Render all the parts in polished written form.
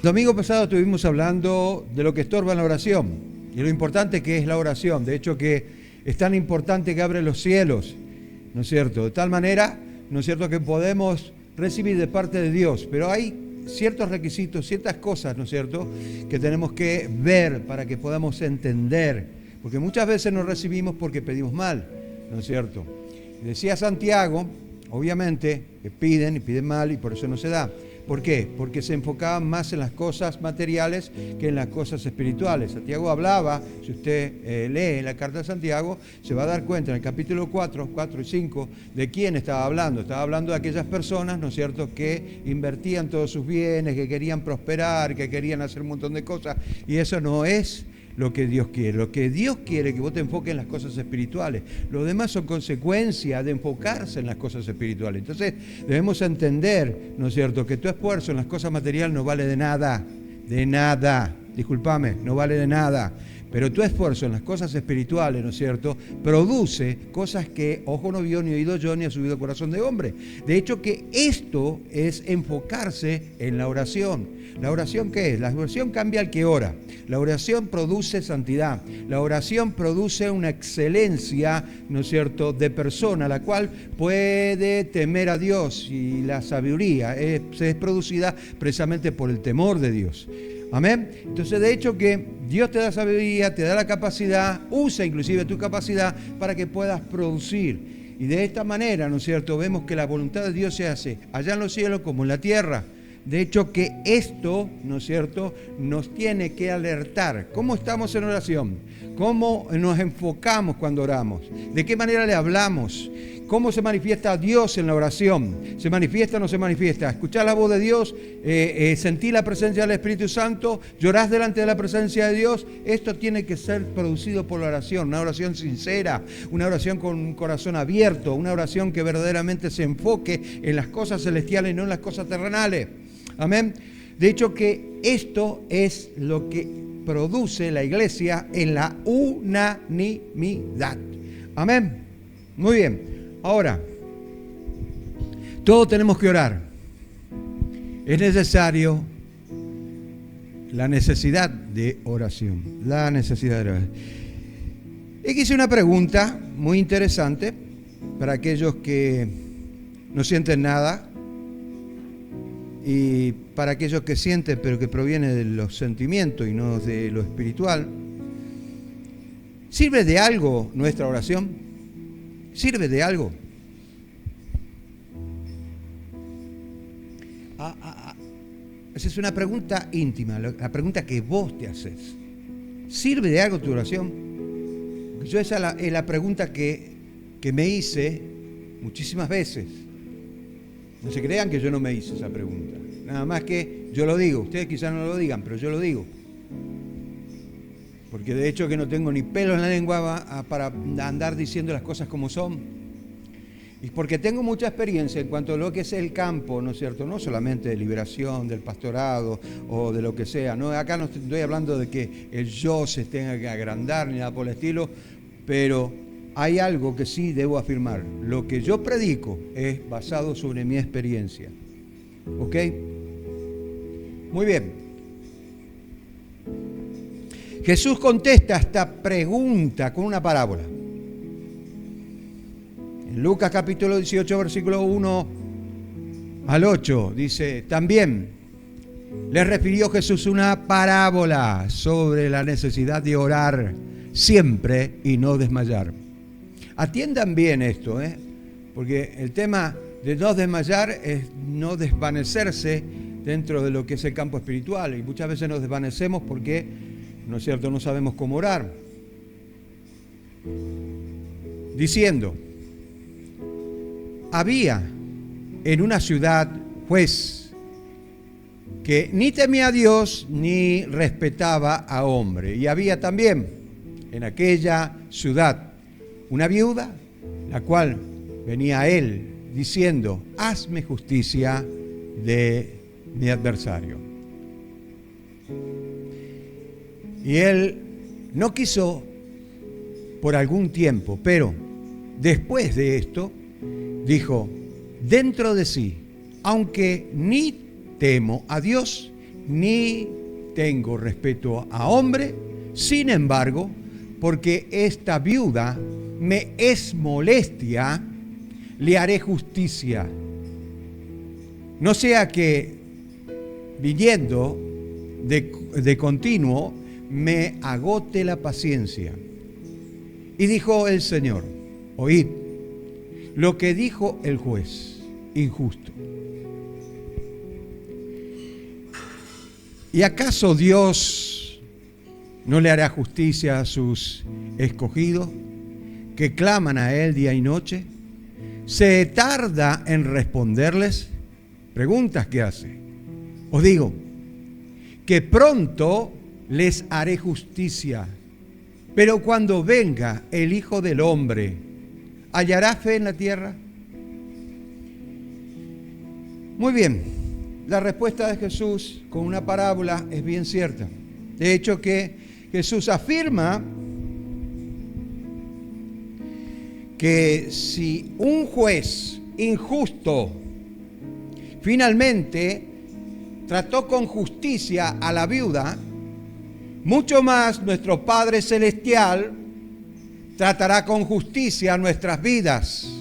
Domingo pasado estuvimos hablando de lo que estorba en la oración y lo importante que es la oración. De hecho que es tan importante que abre los cielos, ¿no es cierto? De tal manera, ¿no es cierto?, que podemos recibir de parte de Dios. Pero hay ciertos requisitos, ciertas cosas, ¿no es cierto?, que tenemos que ver para que podamos entender. Porque muchas veces no recibimos porque pedimos mal, ¿no es cierto? Decía Santiago, obviamente, que piden y piden mal y por eso no se da. ¿Por qué? Porque se enfocaban más en las cosas materiales que en las cosas espirituales. Santiago hablaba, si usted lee la carta de Santiago, se va a dar cuenta en el capítulo 4 y 5, de quién estaba hablando. Estaba hablando de aquellas personas, ¿no es cierto?, que invertían todos sus bienes, que querían prosperar, que querían hacer un montón de cosas, y eso no es lo que Dios quiere. Lo que Dios quiere es que vos te enfoques en las cosas espirituales. Lo demás son consecuencia de enfocarse en las cosas espirituales. Entonces debemos entender, ¿no es cierto?, que tu esfuerzo en las cosas materiales no vale de nada, discúlpame, no vale de nada. Pero tu esfuerzo en las cosas espirituales, ¿no es cierto?, produce cosas que ojo no vio, ni oído yo, ni ha subido corazón de hombre. De hecho que esto es enfocarse en la oración. ¿La oración qué es? La oración cambia al que ora. La oración produce santidad. La oración produce una excelencia, ¿no es cierto?, de persona, la cual puede temer a Dios. Y la sabiduría es producida precisamente por el temor de Dios. Amén. Entonces, de hecho que Dios te da sabiduría, te da la capacidad, usa inclusive tu capacidad para que puedas producir. Y de esta manera, ¿no es cierto?, vemos que la voluntad de Dios se hace allá en los cielos como en la tierra. De hecho que esto, ¿no es cierto?, nos tiene que alertar. ¿Cómo estamos en oración? ¿Cómo nos enfocamos cuando oramos? ¿De qué manera le hablamos? ¿Cómo se manifiesta Dios en la oración? ¿Se manifiesta o no se manifiesta? ¿Escuchás la voz de Dios? ¿Sentís la presencia del Espíritu Santo? ¿Llorás delante de la presencia de Dios? Esto tiene que ser producido por la oración, una oración sincera, una oración con un corazón abierto, una oración que verdaderamente se enfoque en las cosas celestiales y no en las cosas terrenales. Amén. De hecho que esto es lo que produce la iglesia en la unanimidad. Amén. Muy bien. Ahora, todos tenemos que orar. Es necesario la necesidad de oración. La necesidad de oración. Y hice una pregunta muy interesante para aquellos que no sienten nada y para aquellos que sienten pero que proviene de los sentimientos y no de lo espiritual. ¿Sirve de algo nuestra oración? ¿Sirve de algo? Esa es una pregunta íntima, la pregunta que vos te haces. ¿Sirve de algo tu oración? Yo esa es la pregunta que me hice muchísimas veces. No se crean que yo no me hice esa pregunta. Nada más que yo lo digo. Ustedes quizás no lo digan, pero yo lo digo. Porque de hecho que no tengo ni pelo en la lengua para andar diciendo las cosas como son. Y porque tengo mucha experiencia en cuanto a lo que es el campo, ¿no es cierto? No solamente de liberación, del pastorado o de lo que sea. No, acá no estoy hablando de que el yo se tenga que agrandar ni nada por el estilo, pero hay algo que sí debo afirmar. Lo que yo predico es basado sobre mi experiencia. ¿Ok? Muy bien. Jesús contesta esta pregunta con una parábola. En Lucas capítulo 18, versículo 1 al 8, dice, también le refirió Jesús una parábola sobre la necesidad de orar siempre y no desmayar. Atiendan bien esto, porque el tema de no desmayar es no desvanecerse dentro de lo que es el campo espiritual. Y muchas veces nos desvanecemos porque, ¿no es cierto?, no sabemos cómo orar. Diciendo, había en una ciudad juez que ni temía a Dios ni respetaba a hombre. Y había también en aquella ciudad una viuda, la cual venía a él diciendo, hazme justicia de mi adversario. Y él no quiso por algún tiempo, pero después de esto dijo dentro de sí, aunque ni temo a Dios ni tengo respeto a hombre. Sin embargo, porque esta viuda me es molestia, le haré justicia. No sea que, viniendo de continuo, me agote la paciencia. Y dijo el Señor: oíd lo que dijo el juez injusto. ¿Y acaso Dios no le hará justicia a sus escogidos que claman a Él día y noche? ¿Se tarda en responderles? Preguntas que hace. Os digo que pronto les haré justicia, pero cuando venga el Hijo del Hombre, ¿hallará fe en la tierra? Muy bien, la respuesta de Jesús con una parábola es bien cierta. De hecho, que Jesús afirma que si un juez injusto finalmente trató con justicia a la viuda, mucho más nuestro Padre Celestial tratará con justicia a nuestras vidas.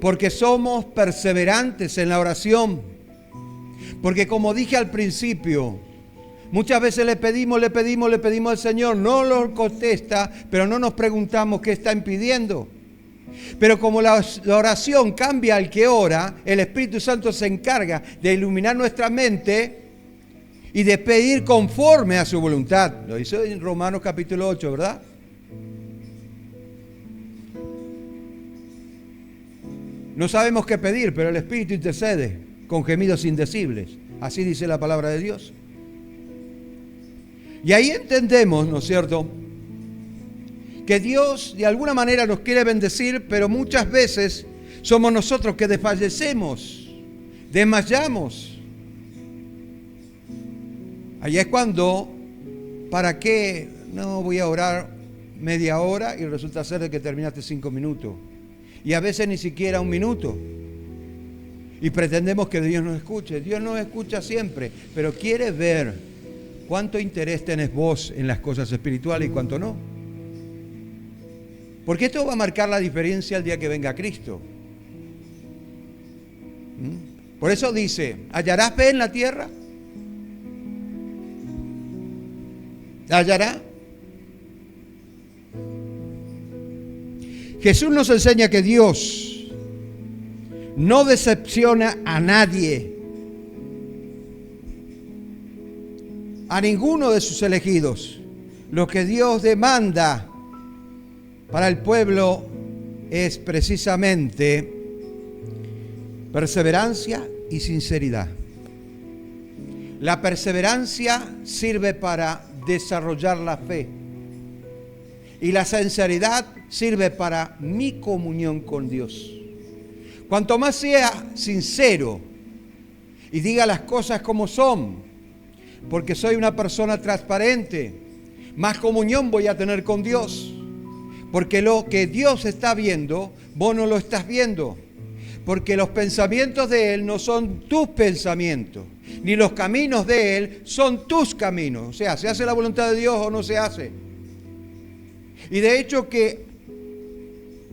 Porque somos perseverantes en la oración. Porque como dije al principio, muchas veces le pedimos al Señor, no lo contesta, pero no nos preguntamos qué está impidiendo. Pero como la oración cambia al que ora, el Espíritu Santo se encarga de iluminar nuestra mente y de pedir conforme a su voluntad. Lo hizo en Romanos capítulo 8, ¿verdad? No sabemos qué pedir, pero el Espíritu intercede con gemidos indecibles. Así dice la palabra de Dios. Y ahí entendemos, ¿no es cierto?, que Dios de alguna manera nos quiere bendecir, pero muchas veces somos nosotros que desfallecemos, desmayamos. Allá es cuando, ¿para qué? No, voy a orar media hora y resulta ser de que terminaste 5 minutos. Y a veces ni siquiera 1 minuto. Y pretendemos que Dios nos escuche. Dios nos escucha siempre, pero quiere ver cuánto interés tenés vos en las cosas espirituales y cuánto no. Porque esto va a marcar la diferencia el día que venga Cristo. Por eso dice, ¿hallará fe en la tierra? ¿Hallará? Jesús nos enseña que Dios no decepciona a nadie, a ninguno de sus elegidos. Lo que Dios demanda para el pueblo es precisamente perseverancia y sinceridad. La perseverancia sirve para desarrollar la fe y la sinceridad sirve para mi comunión con Dios. Cuanto más sea sincero y diga las cosas como son, porque soy una persona transparente, más comunión voy a tener con Dios. Porque lo que Dios está viendo, vos no lo estás viendo. Porque los pensamientos de Él no son tus pensamientos, ni los caminos de Él son tus caminos. O sea, ¿se hace la voluntad de Dios o no se hace? Y de hecho que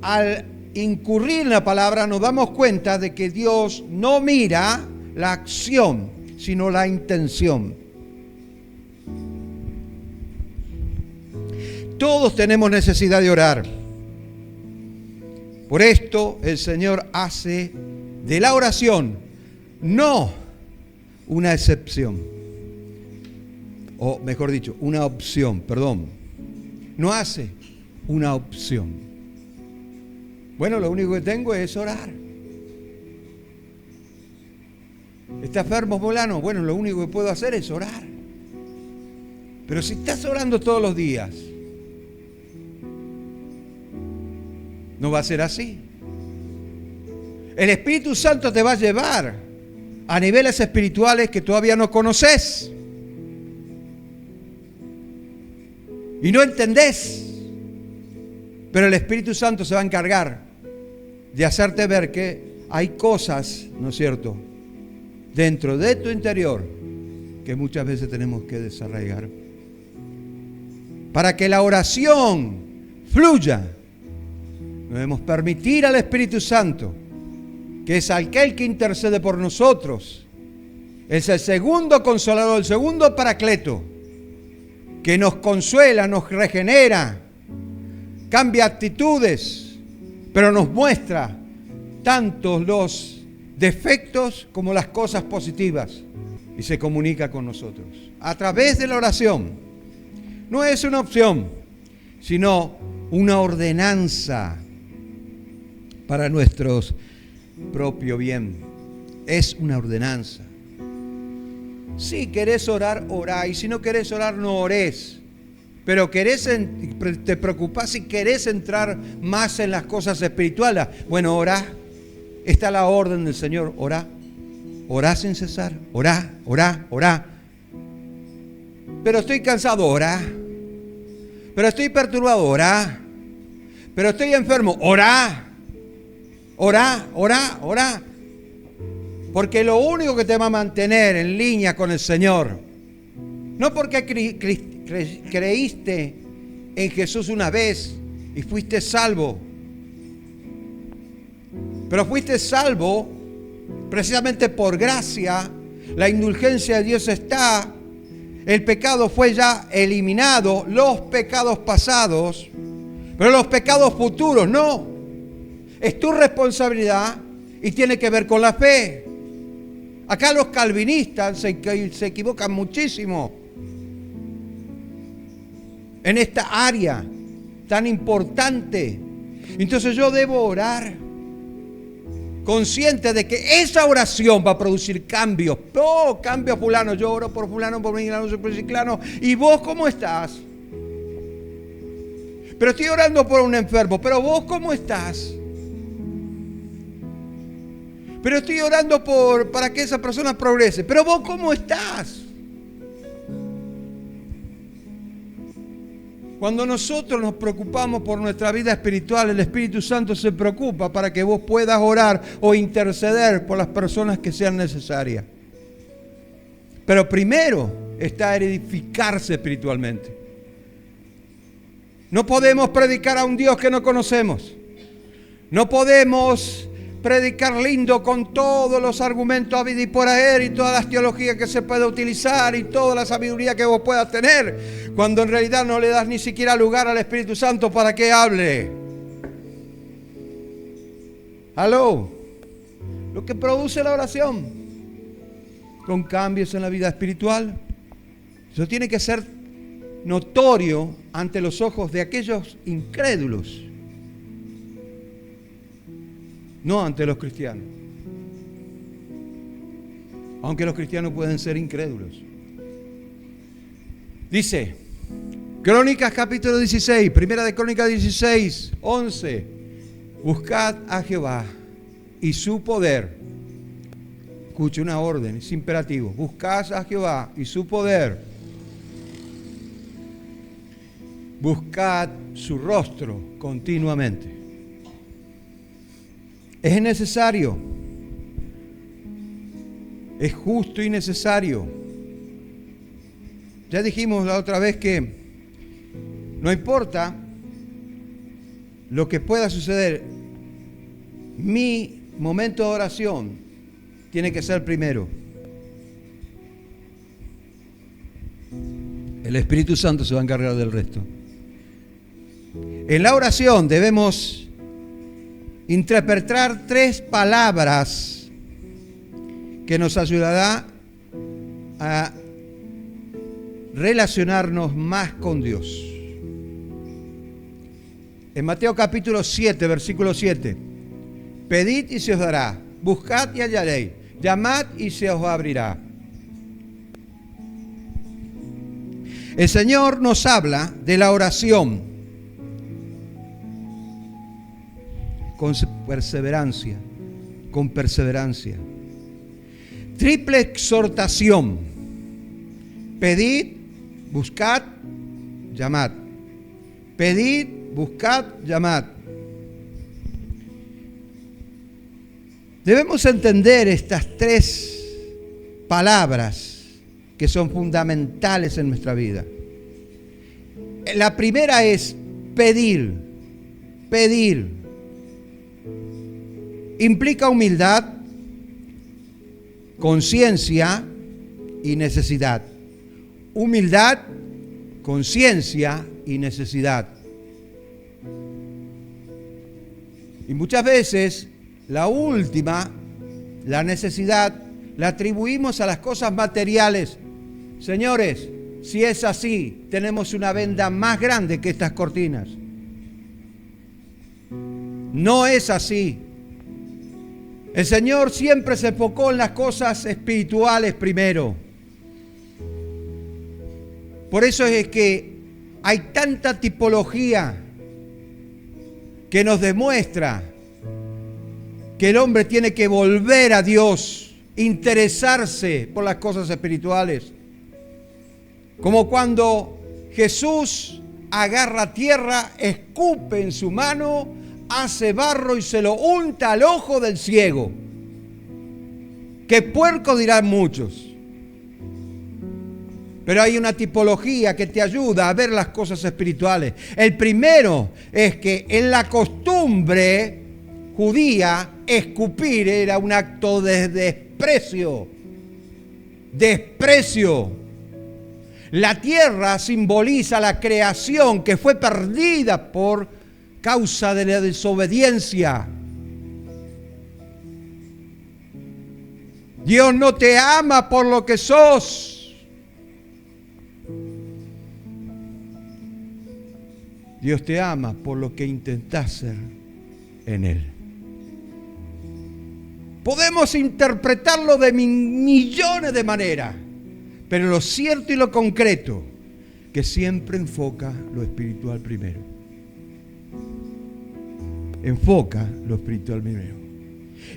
al incurrir en la palabra nos damos cuenta de que Dios no mira la acción, sino la intención. Todos tenemos necesidad de orar. Por esto el Señor hace de la oración no una excepción, o mejor dicho, una opción, perdón. No hace una opción. Bueno, lo único que tengo es orar. ¿Está enfermo fulano? Bueno, lo único que puedo hacer es orar. Pero si estás orando todos los días, no va a ser así. El Espíritu Santo te va a llevar a niveles espirituales que todavía no conoces y no entendés. Pero el Espíritu Santo se va a encargar de hacerte ver que hay cosas, ¿no es cierto?, dentro de tu interior que muchas veces tenemos que desarraigar. Para que la oración fluya, debemos permitir al Espíritu Santo, que es aquel que intercede por nosotros, es el segundo consolador, el segundo paracleto, que nos consuela, nos regenera, cambia actitudes, pero nos muestra tanto los defectos como las cosas positivas y se comunica con nosotros a través de la oración. No es una opción, sino una ordenanza para nuestro propio bien. Es una ordenanza. Si querés orar, orá. Y si no querés orar, no orés. Pero te preocupás si querés entrar más en las cosas espirituales. Bueno, orá. Está la orden del Señor. Orá. Orá sin cesar. Orá, orá, orá. Pero estoy cansado. Orá. Pero estoy perturbado. Orá. Pero estoy enfermo. Orá. Orá, orá, orá. Porque lo único que te va a mantener en línea con el Señor, no porque creíste en Jesús una vez y fuiste salvo, pero fuiste salvo precisamente por gracia, la indulgencia de Dios está, el pecado fue ya eliminado, los pecados pasados, pero los pecados futuros no. Es tu responsabilidad y tiene que ver con la fe. Acá los calvinistas se equivocan muchísimo en esta área tan importante. Entonces yo debo orar consciente de que esa oración va a producir cambios. Oh, cambio fulano, yo oro por fulano, por mengano, por ciclano. ¿Y vos cómo estás? Pero estoy orando por un enfermo. ¿Pero vos cómo estás? Pero estoy orando para que esa persona progrese. ¿Pero vos cómo estás? Cuando nosotros nos preocupamos por nuestra vida espiritual, el Espíritu Santo se preocupa para que vos puedas orar o interceder por las personas que sean necesarias. Pero primero está edificarse espiritualmente. No podemos predicar a un Dios que no conocemos. No podemos predicar lindo con todos los argumentos habidos y por haber y todas las teologías que se puede utilizar y toda la sabiduría que vos puedas tener, cuando en realidad no le das ni siquiera lugar al Espíritu Santo para que hable. ¿Aló? Lo que produce la oración con cambios en la vida espiritual, eso tiene que ser notorio ante los ojos de aquellos incrédulos, no ante los cristianos. Aunque los cristianos pueden ser incrédulos. Dice, Crónicas capítulo 16, primera de Crónicas 16, 11. Buscad a Jehová y su poder. Escuche, una orden, es imperativo. Buscad a Jehová y su poder. Buscad su rostro continuamente. Es necesario, es justo y necesario. Ya dijimos la otra vez que no importa lo que pueda suceder, mi momento de oración tiene que ser primero. El Espíritu Santo se va a encargar del resto. En la oración debemos interpretar 3 palabras que nos ayudará a relacionarnos más con Dios. En Mateo capítulo 7, versículo 7. Pedid y se os dará, buscad y hallaréis, llamad y se os abrirá. El Señor nos habla de la oración con perseverancia, con perseverancia. Triple exhortación. Pedid, buscad, llamad. Pedid, buscad, llamad. Debemos entender estas 3 palabras que son fundamentales en nuestra vida. La primera es pedir. Pedir. Implica humildad, conciencia y necesidad. Humildad, conciencia y necesidad. Y muchas veces la última, la necesidad, la atribuimos a las cosas materiales. Señores, si es así, tenemos una venda más grande que estas cortinas. No es así. El Señor siempre se enfocó en las cosas espirituales primero. Por eso es que hay tanta tipología que nos demuestra que el hombre tiene que volver a Dios, interesarse por las cosas espirituales. Como cuando Jesús agarra tierra, escupe en su mano, hace barro y se lo unta al ojo del ciego. ¡Qué puerco!, dirán muchos. Pero hay una tipología que te ayuda a ver las cosas espirituales. El primero es que en la costumbre judía, escupir era un acto de desprecio. Desprecio. La tierra simboliza la creación que fue perdida por causa de la desobediencia. Dios no te ama por lo que sos. Dios te ama por lo que intentás ser en Él. Podemos interpretarlo de millones de maneras, pero lo cierto y lo concreto, que siempre enfoca lo espiritual primero. Enfoca lo espiritual primero.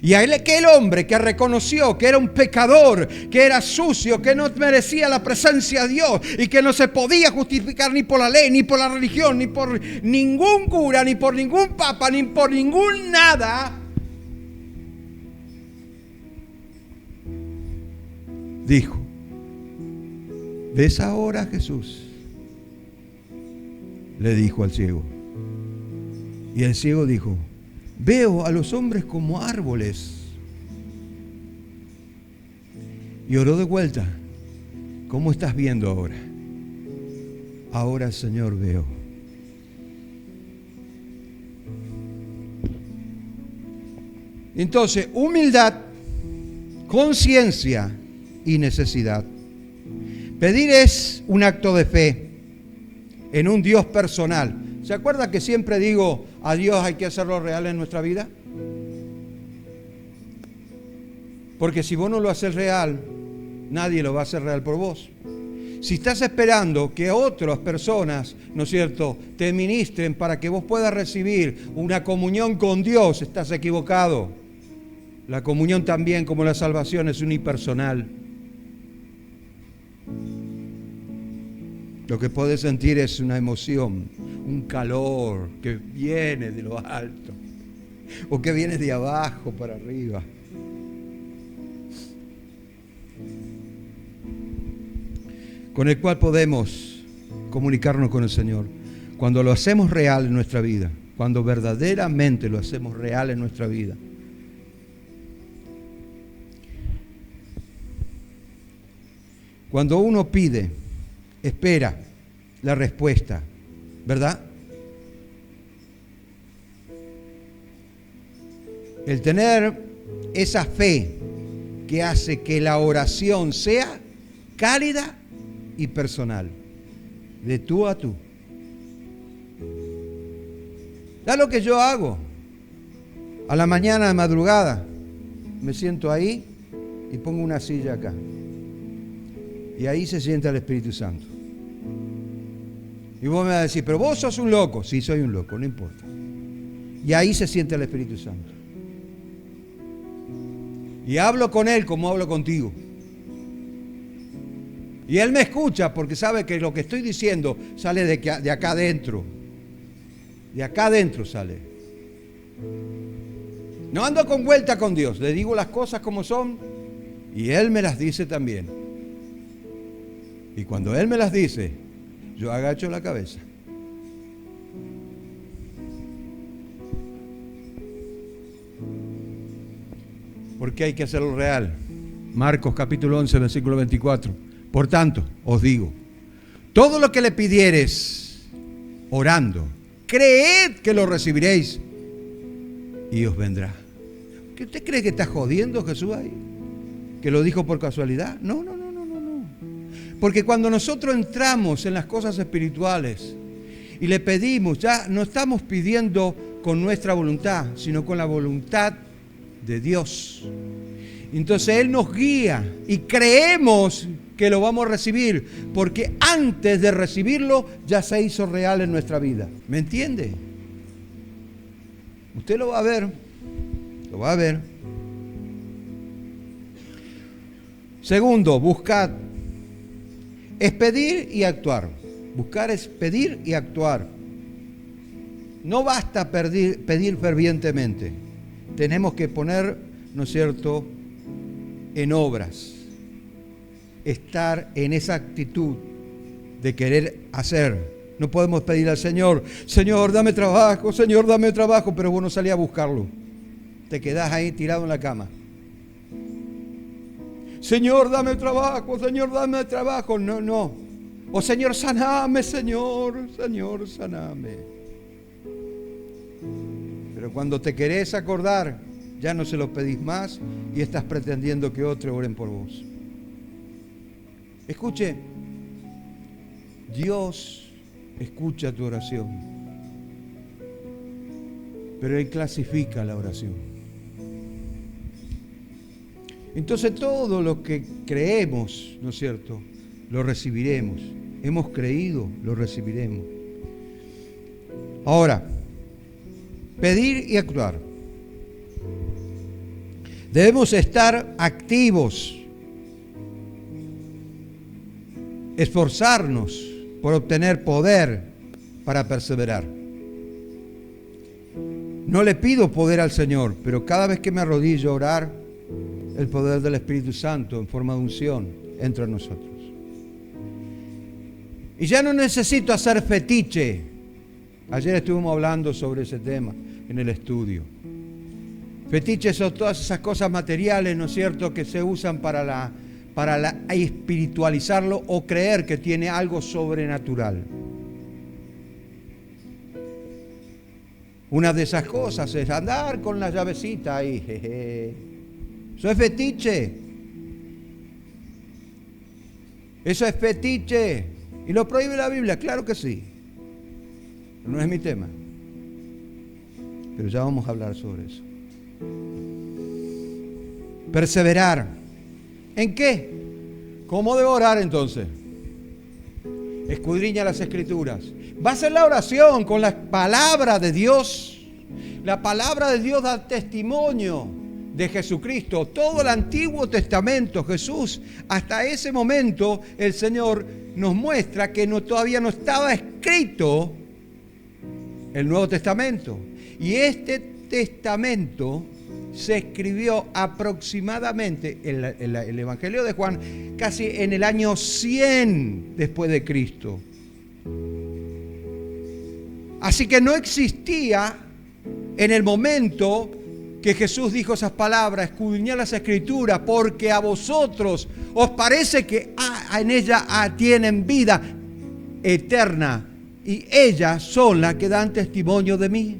Y aquel hombre que reconoció que era un pecador, que era sucio, que no merecía la presencia de Dios y que no se podía justificar ni por la ley, ni por la religión, ni por ningún cura, ni por ningún papa, ni por ningún nada, dijo: ¿ves ahora, Jesús? Le dijo al ciego. Y el ciego dijo: veo a los hombres como árboles. Y oró de vuelta: ¿cómo estás viendo ahora? Ahora, Señor, veo. Entonces, humildad, conciencia y necesidad. Pedir es un acto de fe en un Dios personal. ¿Se acuerda que siempre digo, a Dios hay que hacerlo real en nuestra vida? Porque si vos no lo haces real, nadie lo va a hacer real por vos. Si estás esperando que otras personas, ¿no es cierto?, te ministren para que vos puedas recibir una comunión con Dios, estás equivocado. La comunión también, como la salvación, es unipersonal. Lo que podés sentir es una emoción, un calor que viene de lo alto o que viene de abajo para arriba. Con el cual podemos comunicarnos con el Señor. Cuando lo hacemos real en nuestra vida, cuando verdaderamente lo hacemos real en nuestra vida. Cuando uno pide, espera la respuesta, ¿verdad? El tener esa fe que hace que la oración sea cálida y personal, de tú a tú. ¿Sabes lo que yo hago? A la mañana de madrugada me siento ahí y pongo una silla acá. Y ahí se sienta el Espíritu Santo. Y vos me vas a decir, pero vos sos un loco. Sí, soy un loco, no importa. Y ahí se sienta el Espíritu Santo. Y hablo con Él como hablo contigo. Y Él me escucha porque sabe que lo que estoy diciendo sale de acá adentro. De acá adentro sale. No ando con vuelta con Dios. Le digo las cosas como son Y Él me las dice también. Y cuando Él me las dice, yo agacho la cabeza. Porque hay que hacerlo real. Marcos capítulo 11, versículo 24. Por tanto, os digo, todo lo que le pidiereis orando, creed que lo recibiréis y os vendrá. ¿Qué usted cree que está jodiendo Jesús ahí? ¿Que lo dijo por casualidad? No. Porque cuando nosotros entramos en las cosas espirituales y le pedimos, ya no estamos pidiendo con nuestra voluntad, sino con la voluntad de Dios. Entonces Él nos guía y creemos que lo vamos a recibir, porque antes de recibirlo ya se hizo real en nuestra vida. ¿Me entiende? Usted lo va a ver. Lo va a ver. Segundo, buscad. Es pedir y actuar. Buscar es pedir y actuar. No basta pedir fervientemente. Tenemos que poner, ¿no es cierto?, en obras. Estar en esa actitud de querer hacer. No podemos pedir al Señor, Señor, dame trabajo, pero vos no salís a buscarlo. Te quedás ahí tirado en la cama. Señor, dame trabajo. No. O Señor, saname, Señor, saname. Pero cuando te querés acordar, ya no se lo pedís más y estás pretendiendo que otros oren por vos. Escuche, Dios escucha tu oración, pero Él clasifica la oración. Entonces todo lo que creemos, ¿no es cierto?, lo recibiremos. Hemos creído, lo recibiremos. Ahora, pedir y actuar. Debemos estar activos, esforzarnos por obtener poder para perseverar. No le pido poder al Señor, pero cada vez que me arrodillo a orar, el poder del Espíritu Santo en forma de unción entra en nosotros. Y ya no necesito hacer fetiche. Ayer estuvimos hablando sobre ese tema en el estudio. Fetiches son todas esas cosas materiales, ¿no es cierto?, que se usan para espiritualizarlo o creer que tiene algo sobrenatural. Una de esas cosas es andar con la llavecita ahí. Jeje. Eso es fetiche. Eso es fetiche. ¿Y lo prohíbe la Biblia? Claro que sí. Pero no es mi tema. Pero ya vamos a hablar sobre eso. Perseverar. ¿En qué? ¿Cómo debo orar entonces? Escudriña las Escrituras. Va a ser la oración con la palabra de Dios. La palabra de Dios da testimonio de Jesucristo. Todo el Antiguo Testamento, Jesús, hasta ese momento el Señor nos muestra que todavía no estaba escrito el Nuevo Testamento. Y este testamento se escribió aproximadamente, el Evangelio de Juan, casi en el año 100 después de Cristo. Así que no existía en el momento que Jesús dijo esas palabras, escudriñad las Escrituras, porque a vosotros os parece que en ellas tienen vida eterna, y ellas son las que dan testimonio de mí.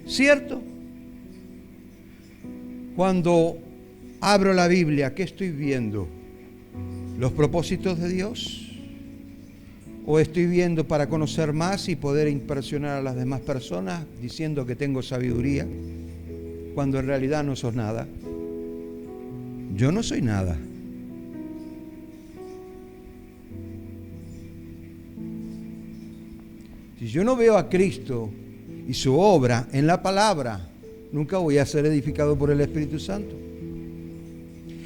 ¿Cierto? Cuando abro la Biblia, ¿qué estoy viendo? ¿Los propósitos de Dios? ¿O estoy viendo para conocer más y poder impresionar a las demás personas diciendo que tengo sabiduría, cuando en realidad no sos nada? Yo no soy nada. Si yo no veo a Cristo y su obra en la palabra, nunca voy a ser edificado por el Espíritu Santo.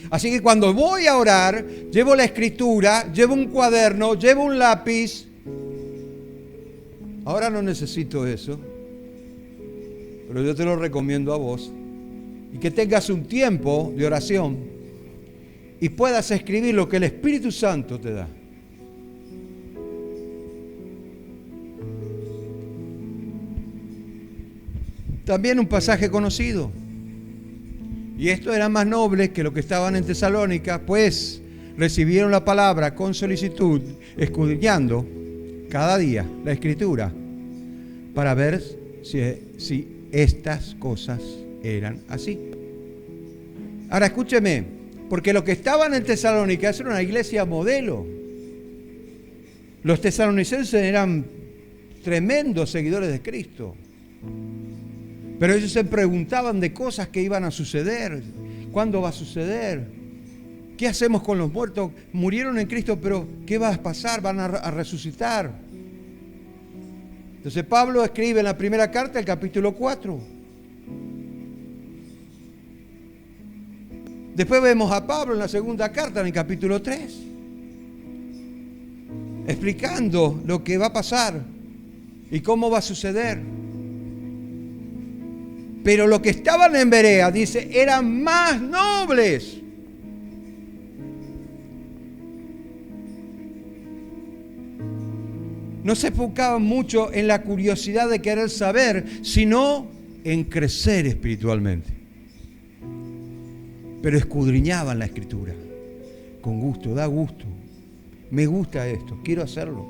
Así que cuando voy a orar, llevo la Escritura, llevo un cuaderno, llevo un lápiz. Ahora no necesito eso, pero yo te lo recomiendo a vos. y que tengas un tiempo de oración y puedas escribir lo que el Espíritu Santo te da. También un pasaje conocido. Y esto era más noble que los que estaban en Tesalónica, pues recibieron la palabra con solicitud, escudriñando cada día la Escritura, para ver si estas cosas eran así. Ahora escúcheme, porque los que estaban en Tesalónica era una iglesia modelo. Los tesalonicenses eran tremendos seguidores de Cristo. Pero ellos se preguntaban de cosas que iban a suceder. ¿Cuándo va a suceder? ¿Qué hacemos con los muertos? Murieron en Cristo, pero ¿qué va a pasar? ¿Van a resucitar? Entonces Pablo escribe en la primera carta, el capítulo 4. Después vemos a Pablo en la segunda carta, en el capítulo 3. Explicando lo que va a pasar y cómo va a suceder. Pero los que estaban en Berea, dice, eran más nobles. No se enfocaban mucho en la curiosidad de querer saber, sino en crecer espiritualmente. Pero escudriñaban la Escritura. Con gusto, da gusto. Me gusta esto, quiero hacerlo.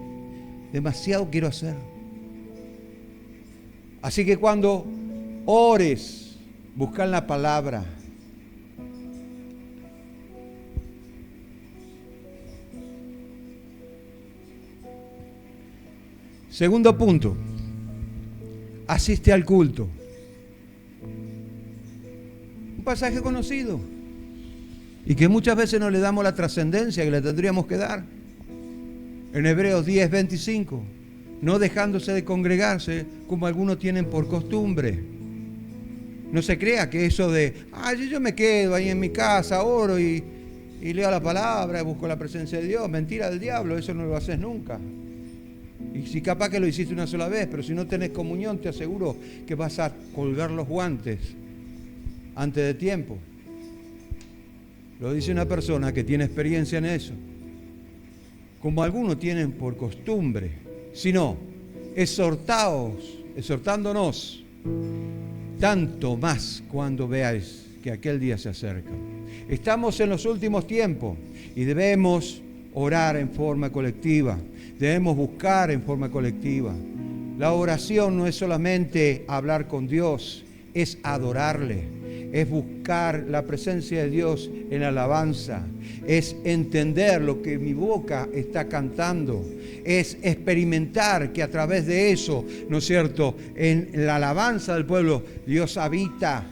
Demasiado quiero hacerlo. Así que cuando ores, buscar la palabra. Segundo punto, asiste al culto. Un pasaje conocido y que muchas veces no le damos la trascendencia que le tendríamos que dar. En Hebreos 10:25, no dejándose de congregarse como algunos tienen por costumbre. No se crea que eso de, yo me quedo ahí en mi casa, oro y leo la palabra, busco la presencia de Dios. Mentira del diablo, eso no lo haces nunca. Y si capaz que lo hiciste una sola vez, pero si no tenés comunión, te aseguro que vas a colgar los guantes antes de tiempo. Lo dice una persona que tiene experiencia en eso. Como algunos tienen por costumbre, sino exhortándonos, tanto más cuando veáis que aquel día se acerca. Estamos en los últimos tiempos y debemos orar en forma colectiva, debemos buscar en forma colectiva. La oración no es solamente hablar con Dios, es adorarle, es buscar la presencia de Dios en alabanza, es entender lo que mi boca está cantando, es experimentar que a través de eso, ¿no es cierto?, en la alabanza del pueblo, Dios habita.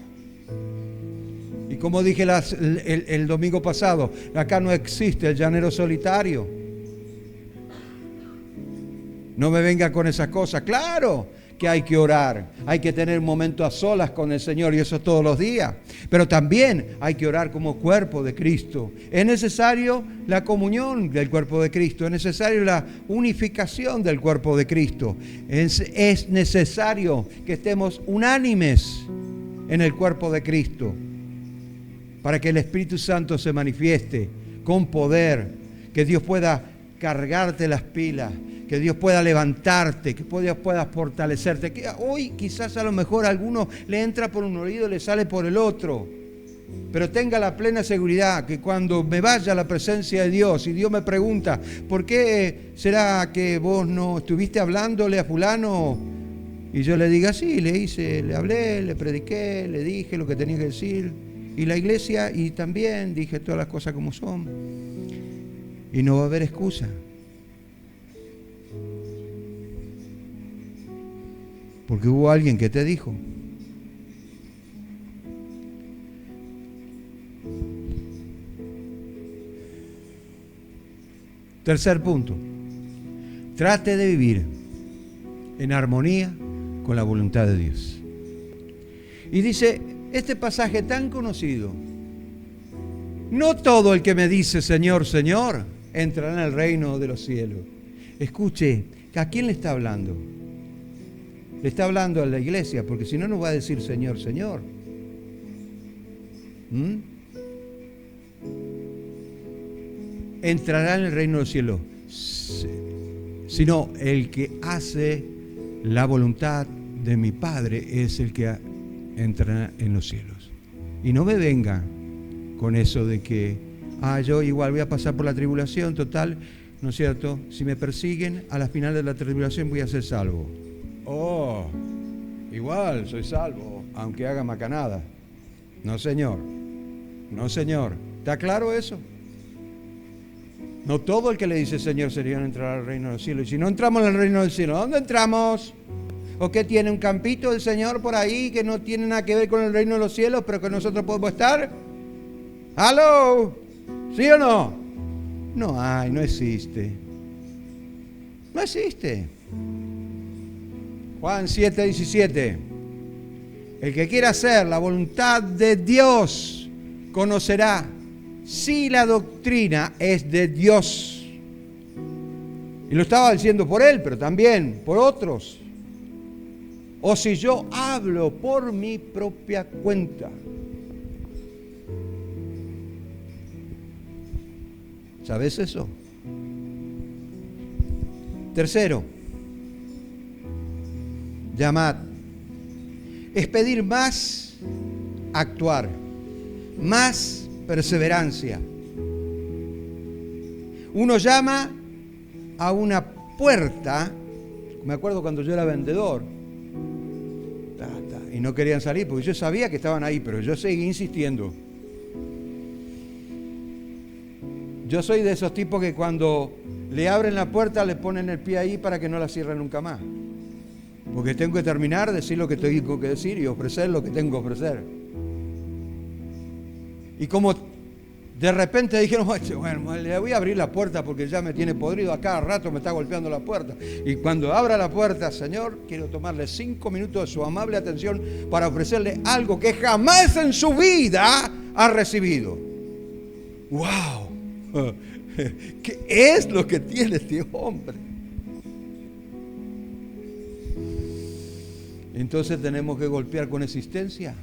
Y como dije el domingo pasado, acá no existe el llanero solitario. No me venga con esas cosas. Claro que hay que orar, hay que tener un momento a solas con el Señor y eso todos los días. Pero también hay que orar como cuerpo de Cristo. Es necesario la comunión del cuerpo de Cristo, es necesario la unificación del cuerpo de Cristo. Es necesario que estemos unánimes en el cuerpo de Cristo para que el Espíritu Santo se manifieste con poder, que Dios pueda cargarte las pilas, que Dios pueda levantarte, que Dios pueda fortalecerte. Que hoy quizás a lo mejor a alguno le entra por un oído y le sale por el otro. Pero tenga la plena seguridad que cuando me vaya a la presencia de Dios y Dios me pregunta, ¿por qué será que vos no estuviste hablándole a fulano? Y yo le diga, sí, le hablé, le prediqué, le dije lo que tenía que decir. Y la iglesia, y también dije todas las cosas como son. Y no va a haber excusa. Porque hubo alguien que te dijo. Tercer punto. Trate de vivir en armonía con la voluntad de Dios. Y dice este pasaje tan conocido: no todo el que me dice Señor, Señor, entrará en el reino de los cielos. Escuche, ¿a quién le está hablando? Le está hablando a la iglesia, porque si no, no va a decir Señor, Señor. entrará en el reino del cielo, sino el que hace la voluntad de mi Padre es el que entrará en los cielos. Y no me venga con eso de que, yo igual voy a pasar por la tribulación, total, ¿no es cierto? Si me persiguen, a la final de la tribulación voy a ser salvo. Igual soy salvo, aunque haga macanada. No, señor. No, señor. ¿Está claro eso? No todo el que le dice Señor, Señor, entrará al reino del cielo. Y si no entramos en el reino del cielo, ¿dónde entramos? ¿O qué tiene un campito del Señor por ahí que no tiene nada que ver con el reino de los cielos, pero que nosotros podemos estar? ¿Aló? ¿Sí o no? No hay, no existe. No existe. Juan 7:17. El que quiera hacer la voluntad de Dios conocerá si la doctrina es de Dios. Y lo estaba diciendo por él, pero también por otros. O si yo hablo por mi propia cuenta. ¿Sabes eso? Tercero, llamad. Es pedir más, actuar, más perseverancia. Uno llama a una puerta, me acuerdo cuando yo era vendedor, y no querían salir porque yo sabía que estaban ahí, pero yo seguí insistiendo. Yo soy de esos tipos que cuando le abren la puerta le ponen el pie ahí para que no la cierren nunca más. Porque tengo que terminar, decir lo que tengo que decir y ofrecer lo que tengo que ofrecer. Y como de repente dijeron, bueno, le voy a abrir la puerta porque ya me tiene podrido, a cada rato me está golpeando la puerta. Y cuando abra la puerta, Señor, quiero tomarle 5 minutos de su amable atención para ofrecerle algo que jamás en su vida ha recibido. ¡Wow! ¿Qué es lo que tiene este hombre? Entonces tenemos que golpear con existencia.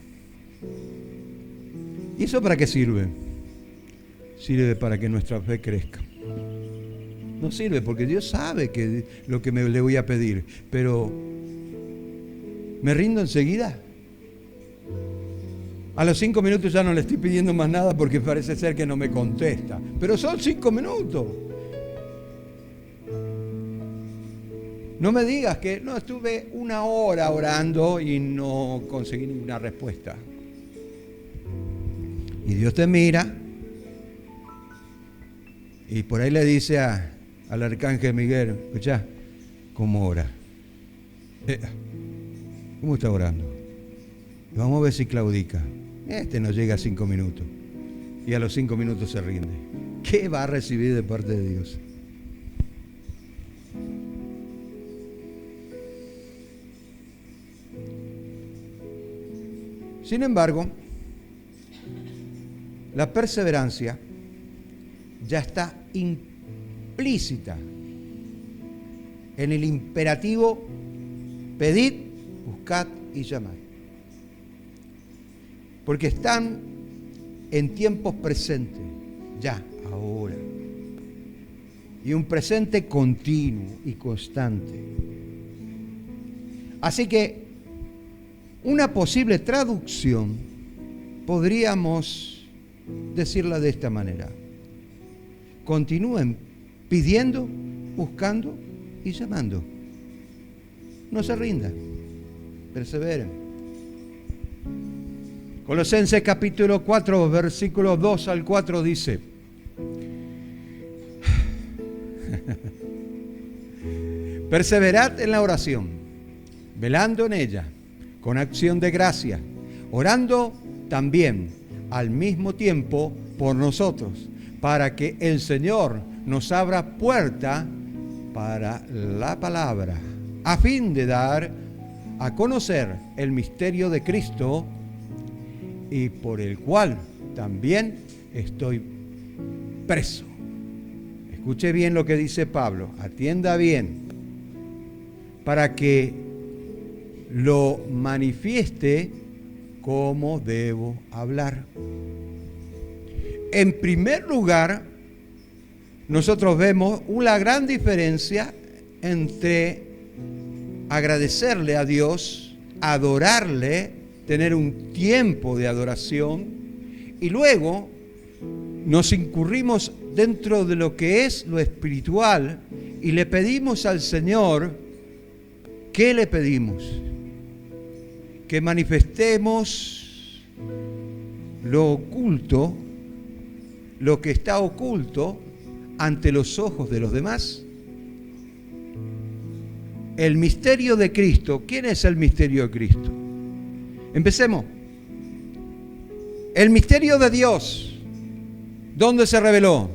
¿Y eso para qué sirve? Sirve para que nuestra fe crezca. No sirve porque Dios sabe que lo que le voy a pedir, pero ¿me rindo enseguida? A los 5 minutos ya no le estoy pidiendo más nada porque parece ser que no me contesta. Pero son 5 minutos. No me digas que no estuve 1 hora orando y no conseguí ninguna respuesta. Y Dios te mira y por ahí le dice al arcángel Miguel, escuchá, ¿cómo ora? ¿Cómo está orando? Y vamos a ver si claudica. No llega a 5 minutos. Y a los 5 minutos se rinde. ¿Qué va a recibir de parte de Dios? Sin embargo, la perseverancia ya está implícita en el imperativo pedid, buscad y llamad. Porque están en tiempos presentes, ya, ahora. Y un presente continuo y constante. Así que una posible traducción podríamos decirla de esta manera. Continúen pidiendo, buscando y llamando. No se rindan, perseveren. Colosenses capítulo 4, versículos 2 al 4 dice: perseverad en la oración, velando en ella, con acción de gracia, orando también al mismo tiempo por nosotros, para que el Señor nos abra puerta para la palabra, a fin de dar a conocer el misterio de Cristo, y por el cual también estoy preso. Escuche bien lo que dice Pablo, atienda bien, para que lo manifieste cómo debo hablar. En primer lugar, nosotros vemos una gran diferencia entre agradecerle a Dios, adorarle, tener un tiempo de adoración, y luego nos incurrimos dentro de lo que es lo espiritual y le pedimos al Señor, ¿qué le pedimos? Que manifestemos lo oculto, lo que está oculto ante los ojos de los demás. El misterio de Cristo. ¿Quién es el misterio de Cristo? Empecemos. El misterio de Dios. ¿Dónde se reveló?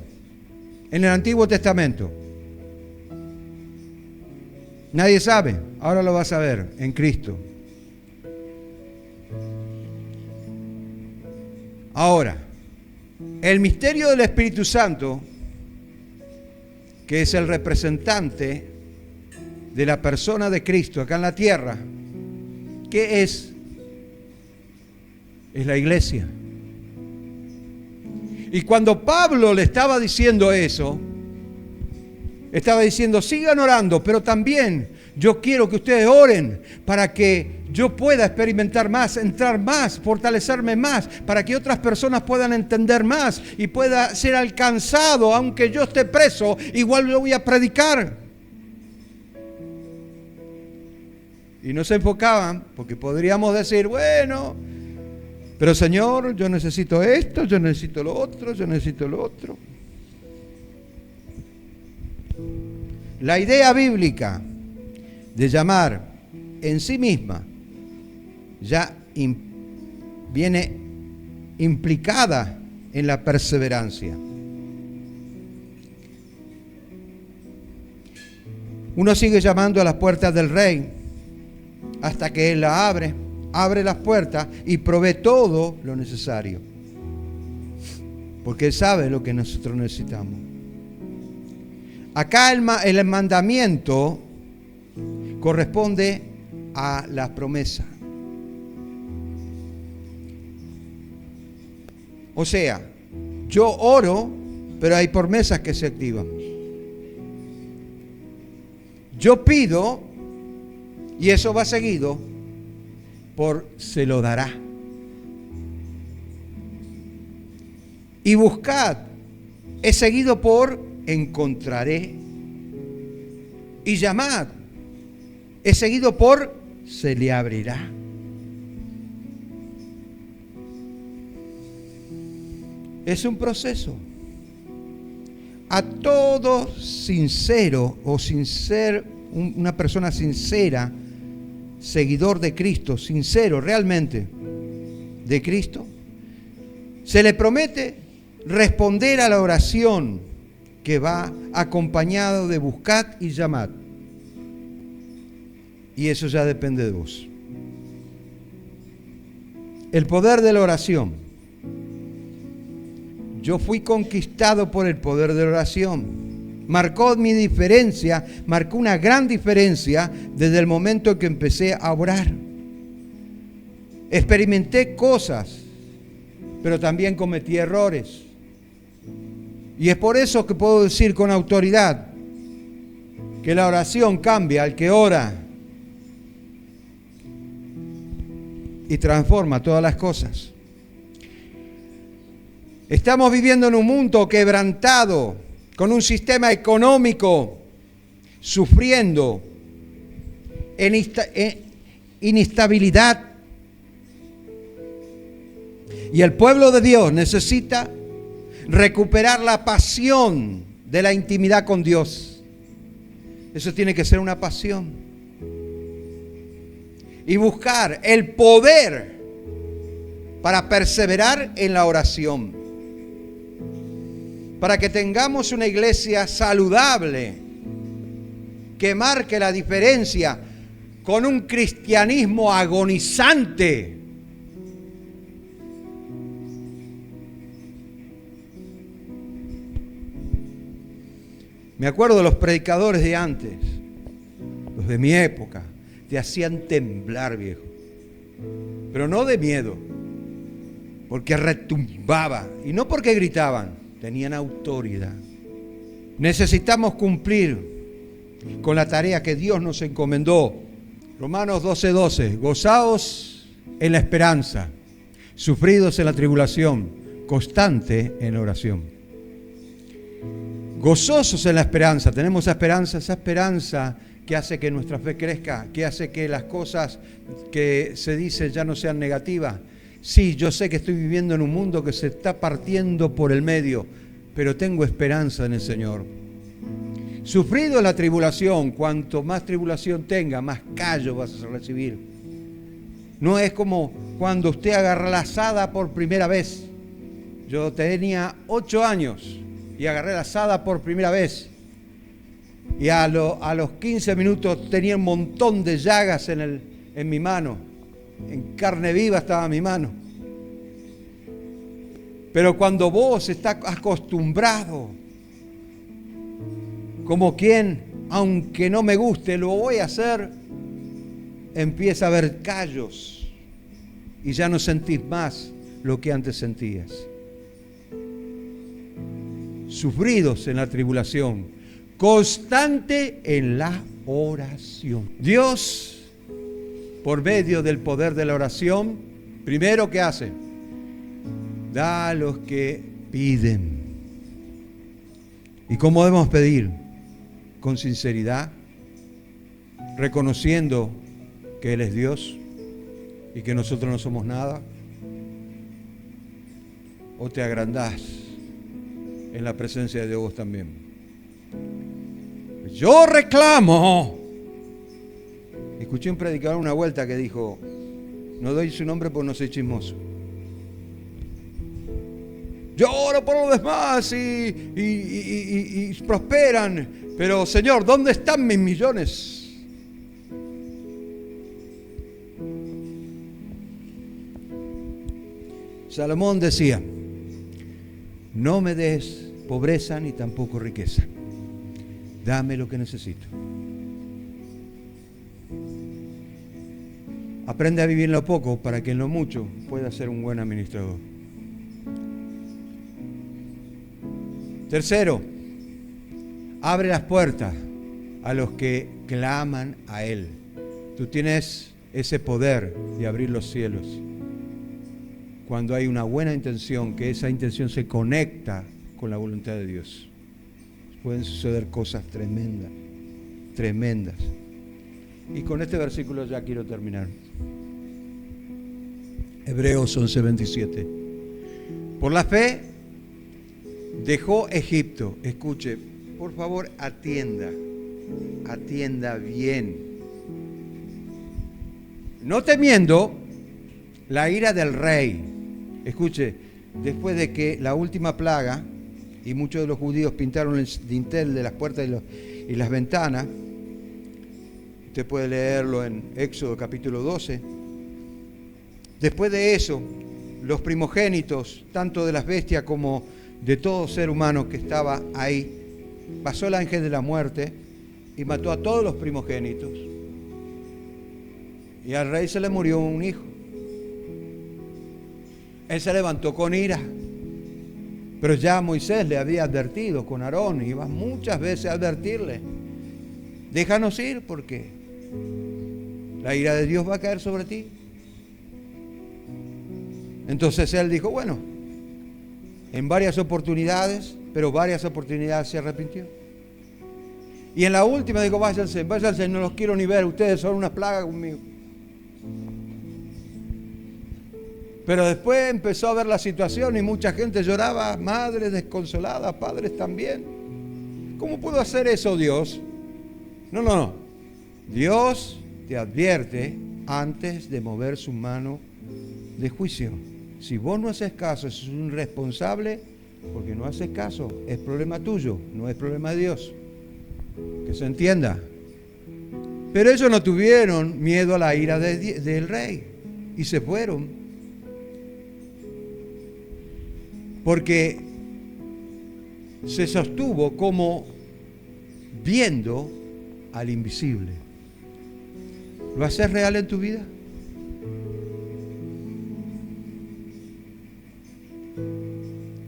En el Antiguo Testamento. Nadie sabe. Ahora lo vas a ver en Cristo. Ahora, el misterio del Espíritu Santo, que es el representante de la persona de Cristo acá en la tierra, ¿qué es? Es la iglesia. Y cuando Pablo le estaba diciendo eso, estaba diciendo, sigan orando, pero también yo quiero que ustedes oren para que yo pueda experimentar más, entrar más, fortalecerme más, para que otras personas puedan entender más y pueda ser alcanzado, aunque yo esté preso, igual lo voy a predicar. Y no se enfocaban, porque podríamos decir, bueno, pero Señor, yo necesito esto, yo necesito lo otro, yo necesito lo otro. La idea bíblica de llamar en sí misma ya viene implicada en la perseverancia. Uno sigue llamando a las puertas del Rey hasta que Él la abre las puertas y provee todo lo necesario, porque Él sabe lo que nosotros necesitamos. Acá el mandamiento corresponde a la promesa. O sea, yo oro, pero hay promesas que se activan. Yo pido, y eso va seguido por se lo dará. Y buscad es seguido por encontraré. Y llamad es seguido por se le abrirá. Es un proceso. A todo sincero o sin ser una persona sincera, seguidor de Cristo, sincero realmente de Cristo, se le promete responder a la oración que va acompañado de buscad y llamad. Y eso ya depende de vos. El poder de la oración. Yo fui conquistado por el poder de la oración. Marcó mi diferencia, marcó una gran diferencia desde el momento en que empecé a orar. Experimenté cosas, pero también cometí errores. Y es por eso que puedo decir con autoridad que la oración cambia al que ora y transforma todas las cosas. Estamos viviendo en un mundo quebrantado, con un sistema económico sufriendo inestabilidad. Y el pueblo de Dios necesita recuperar la pasión de la intimidad con Dios. Eso tiene que ser una pasión. Y buscar el poder para perseverar en la oración. Para que tengamos una iglesia saludable que marque la diferencia con un cristianismo agonizante. Me acuerdo de los predicadores de antes, los de mi época, te hacían temblar, viejo, pero no de miedo, porque retumbaba, y no porque gritaban, tenían autoridad. Necesitamos cumplir con la tarea que Dios nos encomendó. Romanos 12:12, gozaos en la esperanza, sufridos en la tribulación, constante en la oración. Gozosos en la esperanza, tenemos esa esperanza que hace que nuestra fe crezca, que hace que las cosas que se dicen ya no sean negativas. Sí, yo sé que estoy viviendo en un mundo que se está partiendo por el medio, pero tengo esperanza en el Señor. Sufrido la tribulación, cuanto más tribulación tenga, más callo vas a recibir. No es como cuando usted agarra la azada por primera vez. Yo tenía 8 años y agarré la azada por primera vez. Y a los 15 minutos tenía un montón de llagas en mi mano. En carne viva estaba mi mano. Pero cuando vos estás acostumbrado, como quien, aunque no me guste, lo voy a hacer, empieza a haber callos y ya no sentís más lo que antes sentías. Sufridos en la tribulación, constante en la oración. Dios, por medio del poder de la oración, primero, ¿qué hace? Da a los que piden. ¿Y cómo debemos pedir? Con sinceridad, reconociendo que Él es Dios y que nosotros no somos nada. ¿O te agrandás en la presencia de Dios vos también? Yo reclamo. Escuché un predicador una vuelta que dijo, no doy su nombre porque no soy chismoso. Yo oro por los demás y prosperan, pero Señor, ¿dónde están mis millones? Salomón decía, no me des pobreza ni tampoco riqueza, dame lo que necesito. Aprende a vivir en lo poco para que en lo mucho puedas ser un buen administrador. Tercero, abre las puertas a los que claman a Él. Tú tienes ese poder de abrir los cielos. Cuando hay una buena intención, que esa intención se conecta con la voluntad de Dios. Pueden suceder cosas tremendas, tremendas. Y con este versículo ya quiero terminar. Hebreos 11:27. Por la fe dejó Egipto. Escuche, por favor, atienda bien. No temiendo la ira del rey. Escuche, después de que la última plaga, y muchos de los judíos pintaron el dintel de las puertas y las ventanas, usted puede leerlo en Éxodo capítulo 12. Después de eso, los primogénitos, tanto de las bestias como de todo ser humano que estaba ahí, pasó el ángel de la muerte y mató a todos los primogénitos. Y al rey se le murió un hijo. Él se levantó con ira. Pero ya Moisés le había advertido con Aarón, iba muchas veces a advertirle, déjanos ir porque la ira de Dios va a caer sobre ti. Entonces él dijo, bueno, en varias oportunidades, pero varias oportunidades se arrepintió. Y en la última dijo, váyanse, no los quiero ni ver, ustedes son una plaga conmigo. Pero después empezó a ver la situación y mucha gente lloraba, madres desconsoladas, padres también. ¿Cómo pudo hacer eso Dios? No. Dios te advierte antes de mover su mano de juicio. Si vos no haces caso, sos un irresponsable, porque no haces caso, es problema tuyo, no es problema de Dios. Que se entienda. Pero ellos no tuvieron miedo a la ira del rey y se fueron. Porque se sostuvo como viendo al invisible. ¿Lo haces real en tu vida?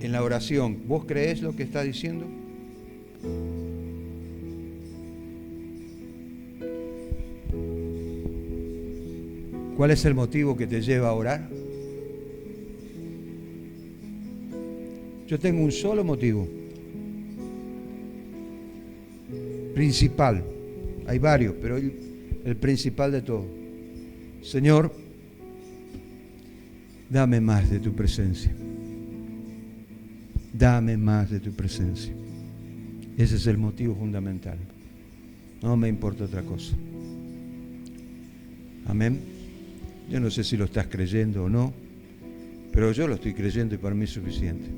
en la oración. ¿Vos creés lo que está diciendo? ¿Cuál es el motivo que te lleva a orar? Yo tengo un solo motivo. Principal. Hay varios, pero el principal de todo. Señor, dame más de tu presencia. Dame más de tu presencia. Ese es el motivo fundamental. No me importa otra cosa. Amén. Yo no sé si lo estás creyendo o no, pero yo lo estoy creyendo y para mí es suficiente.